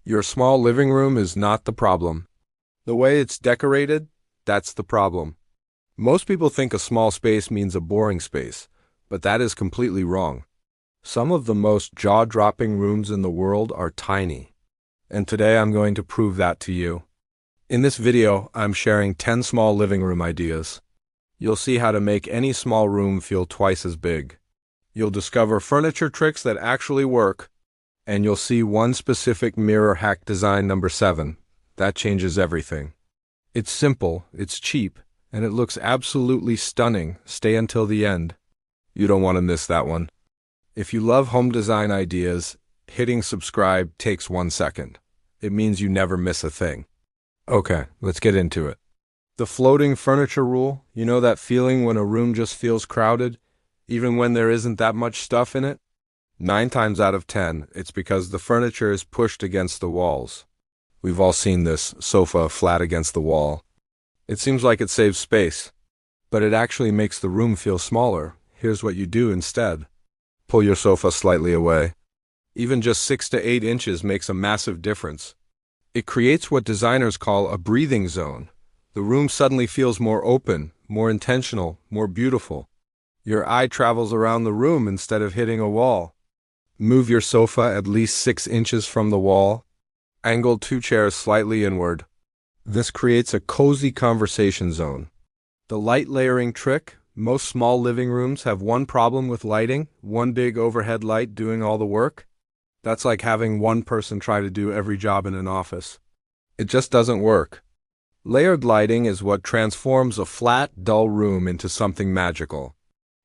Your small living room is not the problem. The way it's decorated, that's the problem. Most people think a small space means a boring space, but that is completely wrong. Some of the most jaw-dropping rooms in the world are tiny. And today I'm going to prove that to you. In this video, I'm sharing 10 small living room ideas. You'll see how to make any small room feel twice as big. You'll discover furniture tricks that actually work, and you'll see one specific mirror hack design number 7. That changes everything. It's simple, it's cheap, and it looks absolutely stunning. Stay until the end. You don't want to miss that one. If you love home design ideas, hitting subscribe takes 1 second. It means you never miss a thing. Okay, let's get into it. The floating furniture rule, you know that feeling when a room just feels crowded, even when there isn't that much stuff in it? 9 times out of 10, it's because the furniture is pushed against the walls. We've all seen this sofa flat against the wall. It seems like it saves space, but it actually makes the room feel smaller. Here's what you do instead. Pull your sofa slightly away. Even just 6 to 8 inches makes a massive difference. It creates what designers call a breathing zone. The room suddenly feels more open, more intentional, more beautiful. Your eye travels around the room instead of hitting a wall. Move your sofa at least 6 inches from the wall. Angle 2 chairs slightly inward. This creates a cozy conversation zone. The light layering trick. Most small living rooms have one problem with lighting, one big overhead light doing all the work. That's like having one person try to do every job in an office. It just doesn't work. Layered lighting is what transforms a flat, dull room into something magical.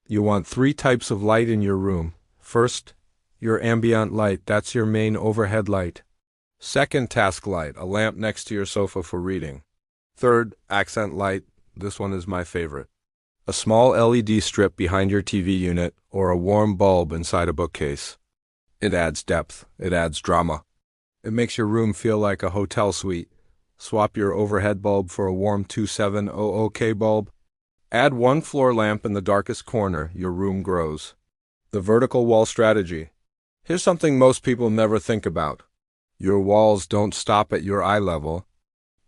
You want 3 types of light in your room. First, your ambient light, that's your main overhead light. Second, task light, a lamp next to your sofa for reading. Third, accent light, this one is my favorite. A small LED strip behind your TV unit or a warm bulb inside a bookcase. It adds depth, it adds drama. It makes your room feel like a hotel suite. Swap your overhead bulb for a warm 2700K bulb. Add 1 floor lamp in the darkest corner, your room grows. The vertical wall strategy. Here's something most people never think about. Your walls don't stop at your eye level.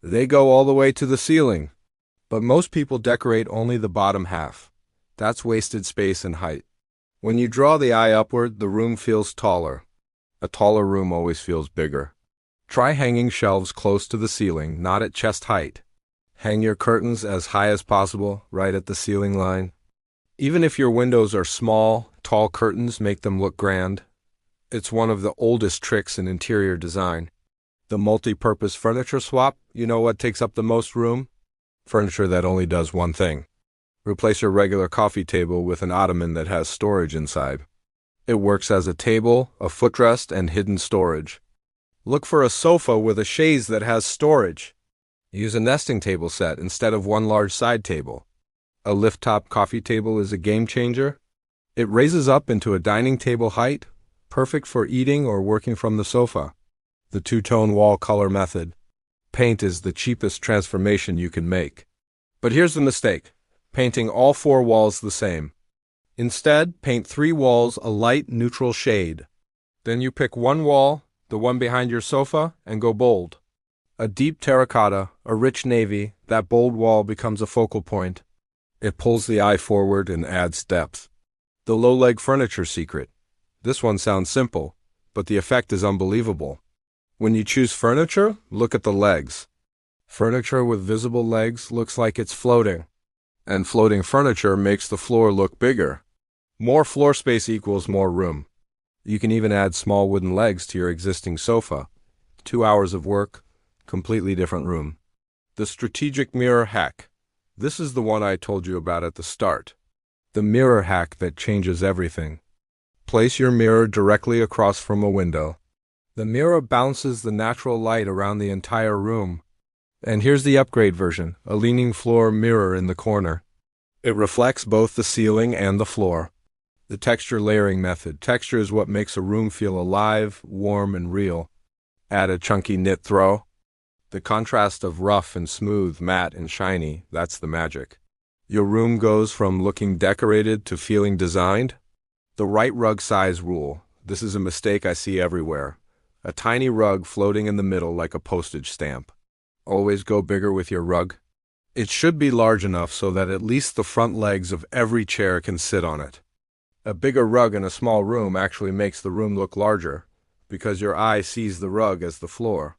They go all the way to the ceiling. But most people decorate only the bottom half. That's wasted space and height. When you draw the eye upward, the room feels taller. A taller room always feels bigger. Try hanging shelves close to the ceiling, not at chest height. Hang your curtains as high as possible, right at the ceiling line. Even if your windows are small, tall curtains make them look grand. It's one of the oldest tricks in interior design. The multi-purpose furniture swap, you know what takes up the most room? Furniture that only does one thing. Replace your regular coffee table with an ottoman that has storage inside. It works as a table, a footrest, and hidden storage. Look for a sofa with a chaise that has storage. Use a nesting table set instead of one large side table. A lift-top coffee table is a game changer. It raises up into a dining table height, perfect for eating or working from the sofa. The 2-tone wall color method. Paint is the cheapest transformation you can make. But here's the mistake. Painting all 4 walls the same. Instead, paint 3 walls a light neutral shade. Then you pick 1 wall, the one behind your sofa, and go bold. A deep terracotta, a rich navy, that bold wall becomes a focal point. It pulls the eye forward and adds depth. The low-leg furniture secret. This one sounds simple, but the effect is unbelievable. When you choose furniture, look at the legs. Furniture with visible legs looks like it's floating. And floating furniture makes the floor look bigger. More floor space equals more room. You can even add small wooden legs to your existing sofa. 2 hours of work, completely different room. The strategic mirror hack. This is the one I told you about at the start. The mirror hack that changes everything. Place your mirror directly across from a window. The mirror bounces the natural light around the entire room. And here's the upgrade version, a leaning floor mirror in the corner. It reflects both the ceiling and the floor. The texture layering method. Texture is what makes a room feel alive, warm, and real. Add a chunky knit throw. The contrast of rough and smooth, matte and shiny, that's the magic. Your room goes from looking decorated to feeling designed. The right rug size rule. This is a mistake I see everywhere. A tiny rug floating in the middle like a postage stamp. Always go bigger with your rug. It should be large enough so that at least the front legs of every chair can sit on it. A bigger rug in a small room actually makes the room look larger, because your eye sees the rug as the floor.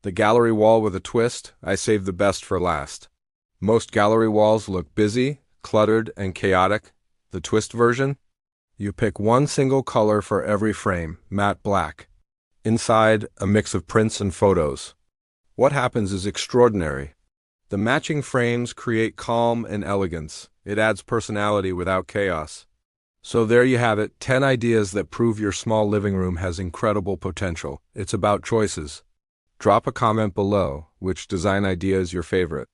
The gallery wall with a twist, I saved the best for last. Most gallery walls look busy, cluttered, and chaotic. The twist version? You pick one single color for every frame, matte black. Inside, a mix of prints and photos. What happens is extraordinary. The matching frames create calm and elegance. It adds personality without chaos. So there you have it, 10 ideas that prove your small living room has incredible potential. It's about choices. Drop a comment below, which design idea is your favorite.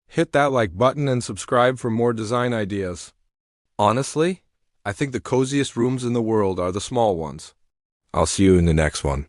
Hit that like button and subscribe for more design ideas. Honestly, I think the coziest rooms in the world are the small ones. I'll see you in the next one.